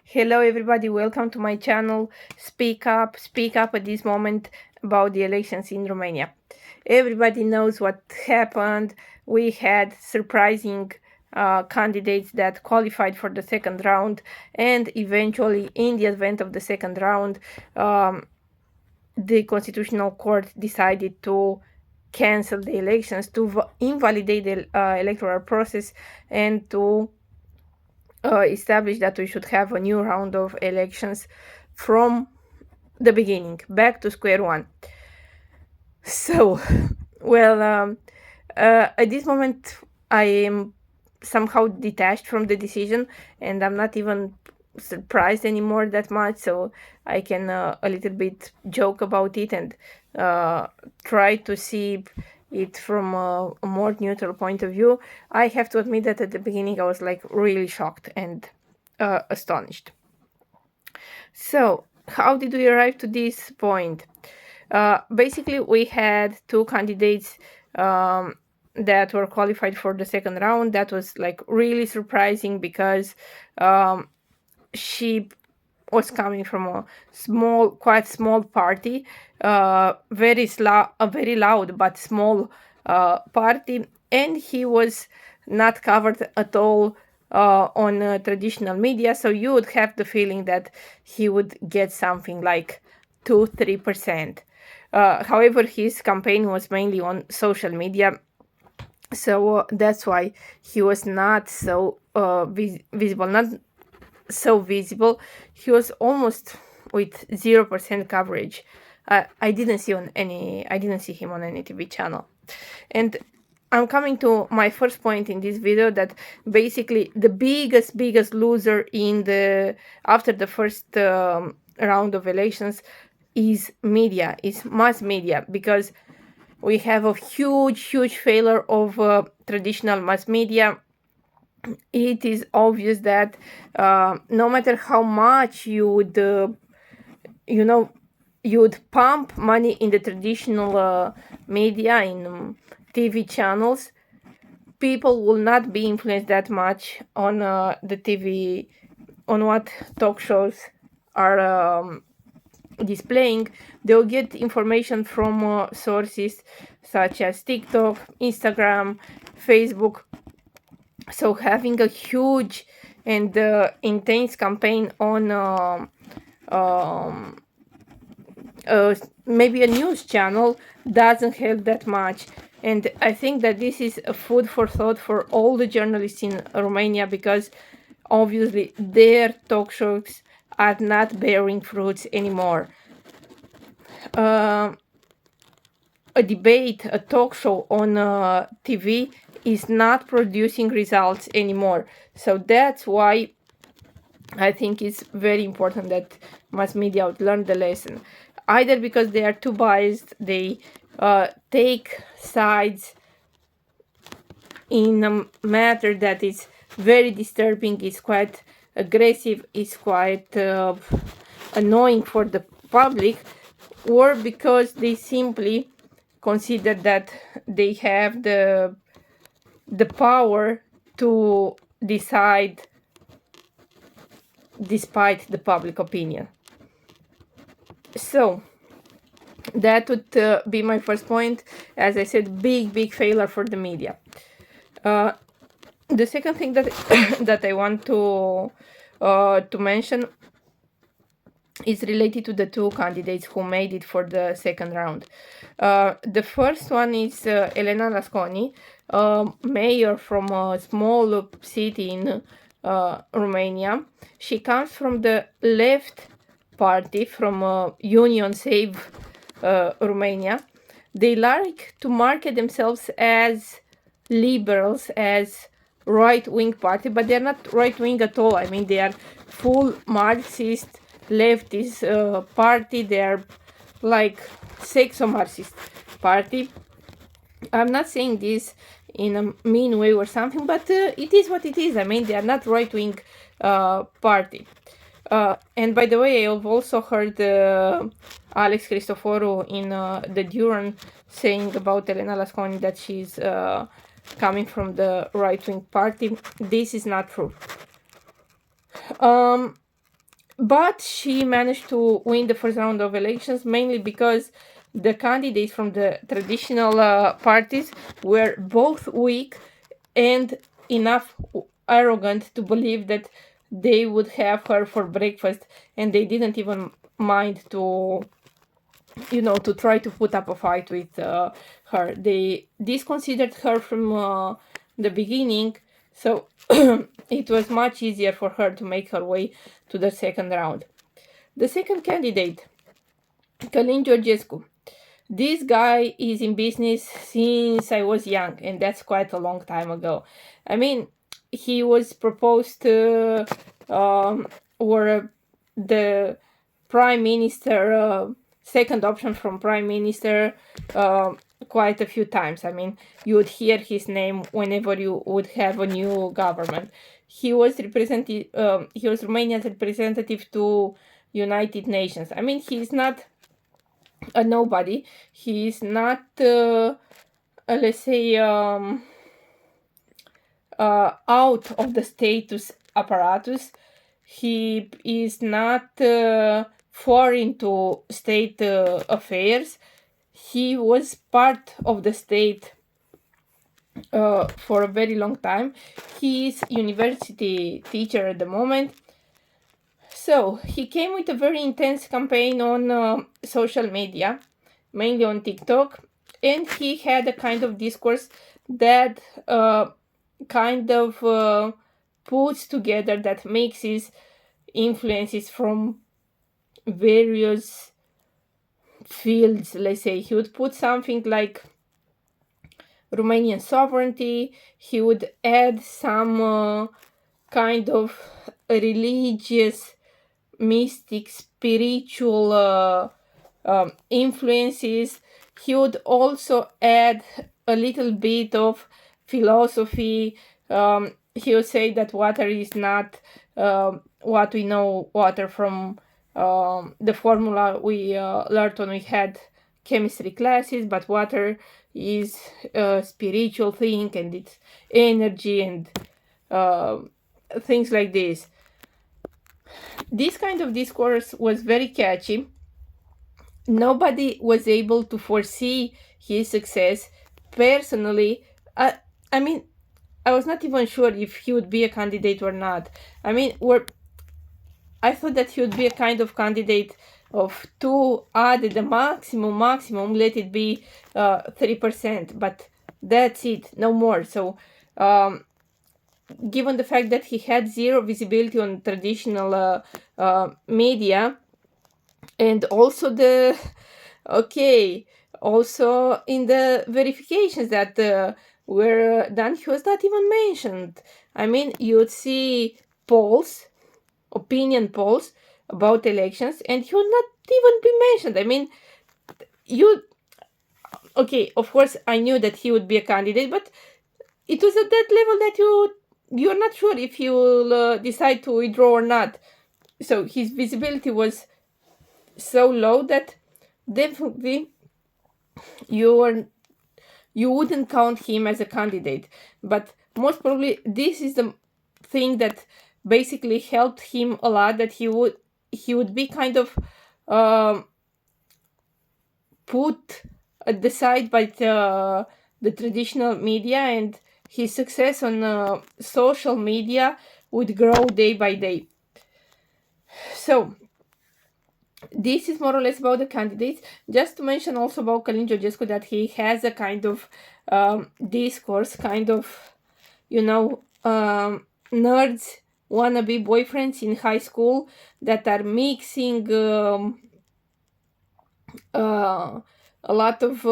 Hello, everybody. Welcome to my channel. Speak up at this moment about the elections in Romania. Everybody knows what happened. We had surprising candidates that qualified for the second round, and eventually, in the advent of the second round, the Constitutional Court decided to cancel the elections, to invalidate the electoral process, and to established that we should have a new round of elections from the beginning, back to square one. So, well, at this moment, I am somehow detached from the decision, and I'm not even surprised anymore that much. So I can a little bit joke about it and try to see it from a more neutral point of view. I have to admit that at the beginning I was like really shocked and astonished. So, how did we arrive to this point? Basically, we had two candidates that were qualified for the second round. That was like really surprising because she was coming from a quite small party, a very loud but small party, and he was not covered at all on traditional media. So you would have the feeling that he would get something like 2-3%. However, his campaign was mainly on social media, so that's why he was not so visible. Not so visible. He was almost with 0% coverage. I didn't see him on any TV channel. And I'm coming to my first point in this video, that basically the biggest loser after the first round of elections is mass media, because we have a huge failure of traditional mass media. It is obvious that no matter how much you would pump money in the traditional media, in TV channels, people will not be influenced that much on the TV, on what talk shows are displaying. They'll get information from sources such as TikTok, Instagram, Facebook. So having a huge and intense campaign on maybe a news channel doesn't help that much. And I think that this is a food for thought for all the journalists in Romania, because obviously their talk shows are not bearing fruits anymore. A debate, a talk show on TV is not producing results anymore. So that's why I think it's very important that mass media would learn the lesson. Either because they are too biased, they take sides in a matter that is very disturbing, is quite aggressive, is quite annoying for the public, or because they simply consider that they have the power to decide despite the public opinion. So that would be my first point. As I said, big failure for the media. The second thing that that I want to mention is related to the two candidates who made it for the second round. The first one is Elena Lasconi, mayor from a small city in Romania. She comes from the left party, from Union Save Romania. They like to market themselves as liberals, as right-wing party, but they're not right-wing at all. I mean, they are full Marxist, leftist party. They are like sexo-Marxist party. I'm not saying this in a mean way or something, but it is what it is. I mean, they are not right-wing party. And by the way, I've also heard Alex Cristoforu in the Duran saying about Elena Lasconi that she's coming from the right-wing party. This is not true. But she managed to win the first round of elections mainly because the candidates from the traditional parties were both weak and enough arrogant to believe that they would have her for breakfast, and they didn't even mind to to try to put up a fight with her. They disconsidered her from the beginning, so it was much easier for her to make her way to the second round. The second candidate, Călin Georgescu. This guy is in business since I was young, and that's quite a long time ago. I mean, he was proposed or the prime minister, second option from prime minister, quite a few times. I mean, you would hear his name whenever you would have a new government. He was he was Romania's representative to United Nations. I mean, he's not a nobody. He's not, let's say, out of the status apparatus. He is not foreign to state affairs. He was part of the state for a very long time. He is university teacher at the moment. So he came with a very intense campaign on social media, mainly on TikTok, and he had a kind of discourse that kind of puts together, that mixes influences from various fields. Let's say he would put something like Romanian sovereignty. He would add some kind of religious, mystic, spiritual influences. He would also add a little bit of philosophy. He would say that water is not what we know water from the formula we learned when we had chemistry classes, but water is a spiritual thing, and it's energy and things like this. This kind of discourse was very catchy. Nobody was able to foresee his success. Personally, I mean, I was not even sure if he would be a candidate or not. I mean, I thought that he would be a kind of candidate of to add the maximum, let it be 3%, but that's it, no more. So, given the fact that he had zero visibility on traditional media, and also also in the verifications that were done, he was not even mentioned. I mean, you would see polls, opinion polls about elections, and he would not even be mentioned. I mean, of course I knew that he would be a candidate, but it was at that level that you're not sure if he will decide to withdraw or not. So his visibility was so low that definitely you wouldn't count him as a candidate. But most probably this is the thing that basically helped him a lot, that he would be kind of put at the side by the traditional media, and his success on social media would grow day by day. So this is more or less about the candidates. Just to mention also about Călin Georgescu that he has a kind of discourse, kind of, nerds, wannabe boyfriends in high school that are mixing a lot of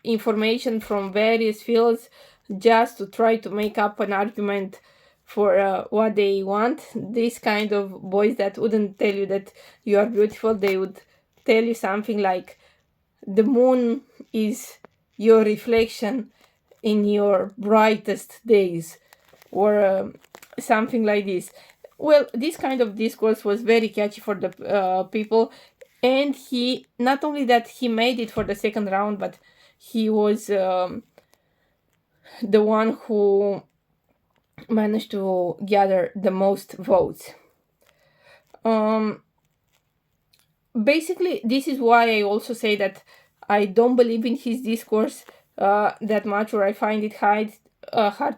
information from various fields just to try to make up an argument for what they want. This kind of boys that wouldn't tell you that you are beautiful, they would tell you something like the moon is your reflection in your brightest days, or something like this. Well, this kind of discourse was very catchy for the people, and he, not only that he made it for the second round, but he was the one who managed to gather the most votes. Um, Basically, this is why I also say that I don't believe in his discourse that much, or I find it hard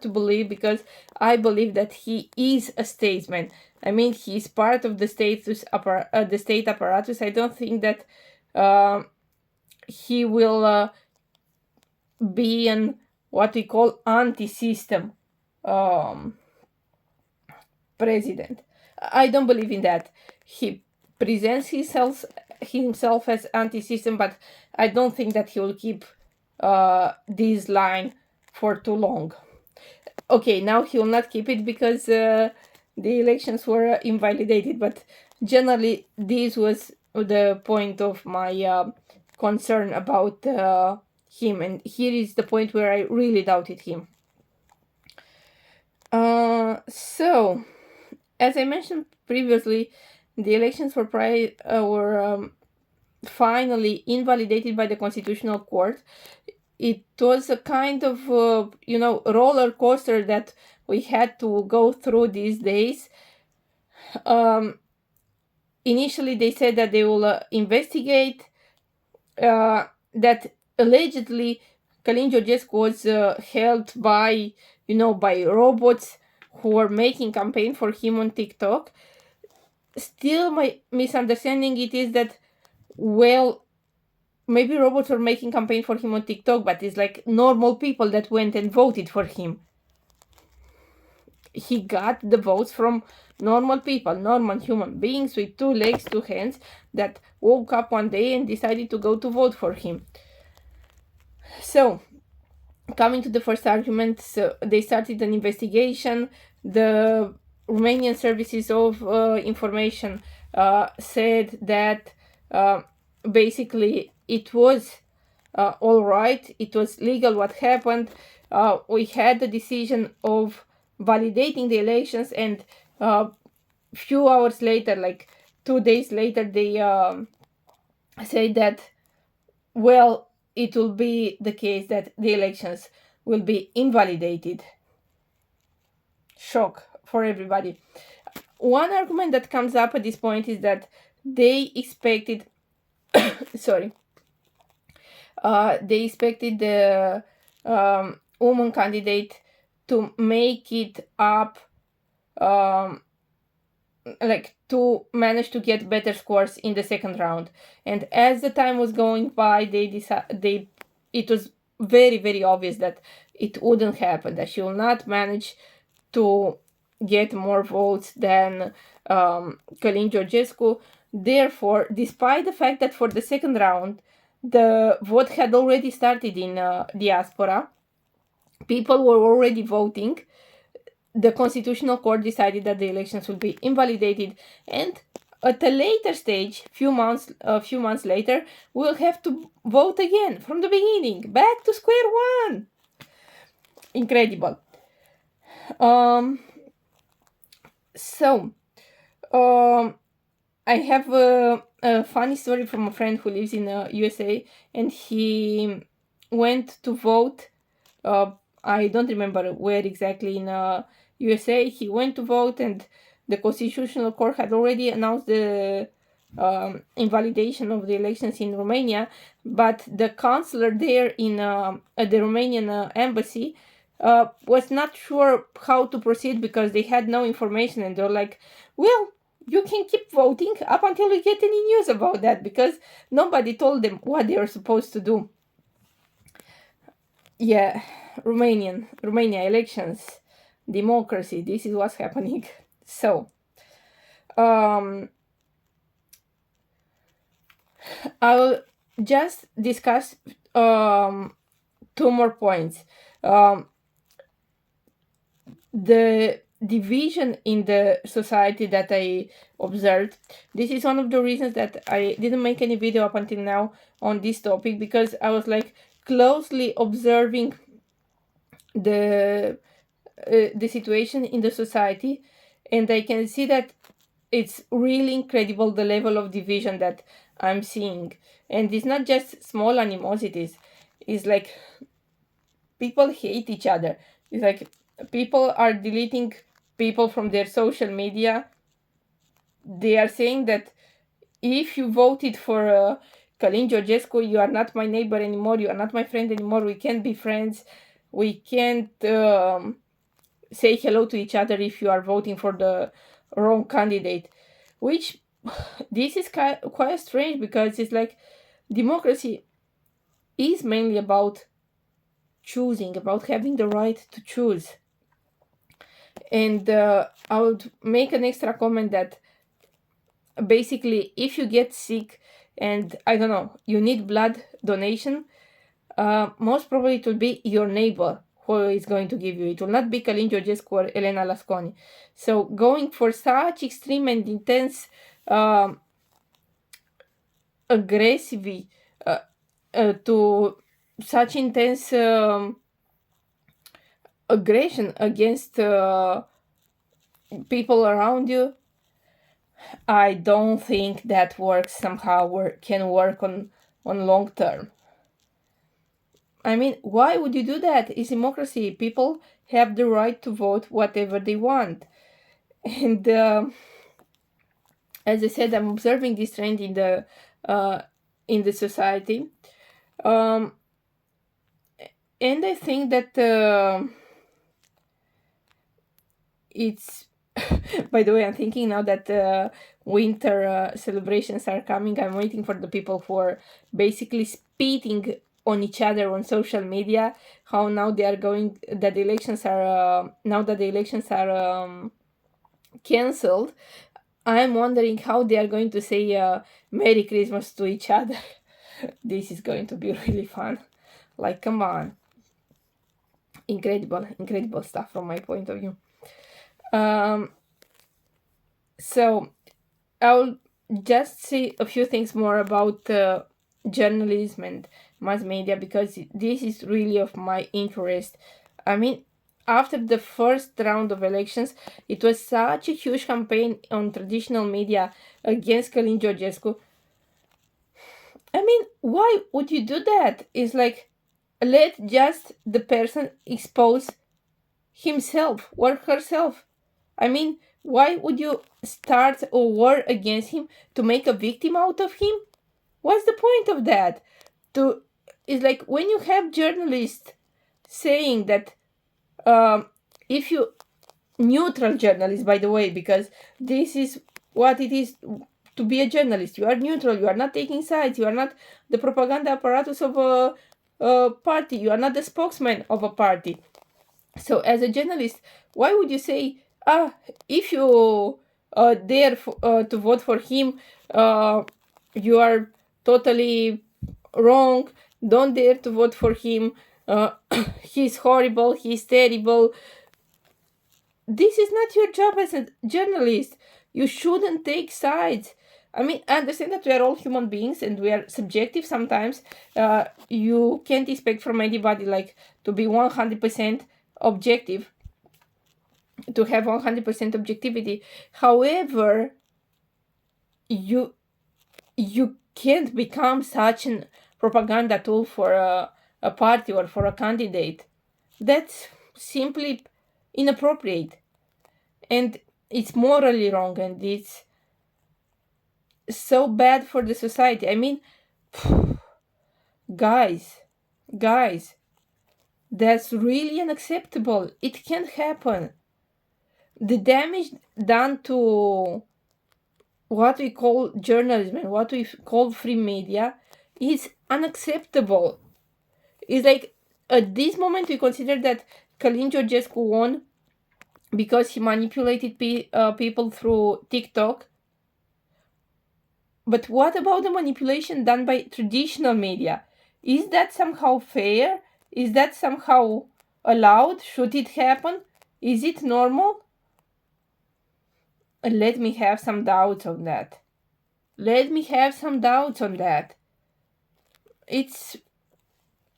to believe, because I believe that he is a statesman. I mean, he's part of the the state apparatus. I don't think that he will be an what we call anti-system um, president. I don't believe in that. He presents himself as anti-system, but I don't think that he will keep this line for too long. Okay, now he will not keep it because the elections were invalidated, but generally this was the point of my concern about him, and here is the point where I really doubted him. So, as I mentioned previously, the elections were finally invalidated by the Constitutional Court. It was a kind of roller coaster that we had to go through these days. Initially, they said that they will investigate that allegedly Călin Georgescu was held by robots who were making campaign for him on TikTok. Still, my misunderstanding it is that, well, maybe robots were making campaign for him on TikTok, but it's like normal people that went and voted for him. He got the votes from normal people, normal human beings with 2 legs, 2 hands, that woke up one day and decided to go to vote for him. So, coming to the first argument, so they started an investigation. The Romanian Services of Information said that basically it was all right, it was legal what happened. We had the decision of validating the elections, and few hours later, like 2 days later, they say that, well, it will be the case that the elections will be invalidated. Shock for everybody. One argument that comes up at this point is that they expected sorry they expected the woman candidate to make it up, like to manage to get better scores in the second round. And as the time was going by, it was very, very obvious that it wouldn't happen, that she will not manage to get more votes than Călin Georgescu. Therefore, despite the fact that for the second round the vote had already started in diaspora, people were already voting, the Constitutional Court decided that the elections would be invalidated, and at a later stage, a few months later, we'll have to vote again from the beginning, back to square one. Incredible. I have a funny story from a friend who lives in USA, and he went to vote. I don't remember where exactly in USA. He went to vote, and the Constitutional Court had already announced the invalidation of the elections in Romania, but the consular there in at the Romanian embassy was not sure how to proceed because they had no information, and they're like, well, you can keep voting up until we get any news about that, because nobody told them what they were supposed to do. Yeah, Romania elections, democracy, this is what's happening. So, I will just discuss 2 more points. The division in the society that I observed. This is one of the reasons that I didn't make any video up until now on this topic, because I was like closely observing the situation in the society, and I can see that it's really incredible the level of division that I'm seeing. And it's not just small animosities, it's like people hate each other. It's like people are deleting people from their social media they are saying that if you voted for Călin Georgescu, you are not my neighbor anymore, you are not my friend anymore, we can't be friends, we can't say hello to each other if you are voting for the wrong candidate. Which, this is quite strange, because it's like democracy is mainly about choosing, about having the right to choose. And I would make an extra comment that basically, if you get sick and I don't know, you need blood donation, most probably it will be your neighbor who is going to give you. It will not be Călin Georgescu or Elena Lasconi. So going for such extreme and intense, aggressive, to such intense aggression against people around you, I don't think that works somehow or can work on long term. I mean, why would you do that? It's democracy. People have the right to vote whatever they want. And as I said, I'm observing this trend in the society. And I think that it's by the way, I'm thinking now that winter celebrations are coming. I'm waiting for the people who are basically spitting on each other on social media. How now they are going, that the elections are now that the elections are cancelled. I'm wondering how they are going to say Merry Christmas to each other. This is going to be really fun. Like, come on. Incredible stuff from my point of view. So I'll just say a few things more about journalism and mass media, because this is really of my interest. I mean, after the first round of elections, it was such a huge campaign on traditional media against Călin Georgescu. I mean, why would you do that? It's like, let just the person expose himself or herself. I mean, why would you start a war against him to make a victim out of him? What's the point of that? It's like when you have journalists saying that, if you, neutral journalists, by the way, because this is what it is to be a journalist. You are neutral. You are not taking sides. You are not the propaganda apparatus of a party. You are not the spokesman of a party. So as a journalist, why would you say, if you dare to vote for him, you are totally wrong, don't dare to vote for him, he's horrible, he's terrible. This is not your job as a journalist. You shouldn't take sides. I mean, I understand that we are all human beings and we are subjective sometimes. You can't expect from anybody like to be 100% objective, to have 100% objectivity. However, you can't become such a propaganda tool for a party or for a candidate. That's simply inappropriate, and it's morally wrong, and it's so bad for the society. I mean, guys, that's really unacceptable. It can't happen. The damage done to what we call journalism and what we call free media is unacceptable. It's like, at this moment we consider that Călin Georgescu won because he manipulated people through TikTok. But what about the manipulation done by traditional media? Is that somehow fair? Is that somehow allowed? Should it happen? Is it normal? Let me have some doubts on that. It's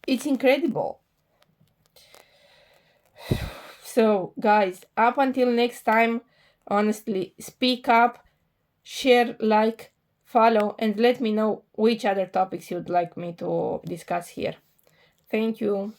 incredible. So, guys, up until next time, honestly, speak up, share, like, follow, and let me know which other topics you'd like me to discuss here. Thank you.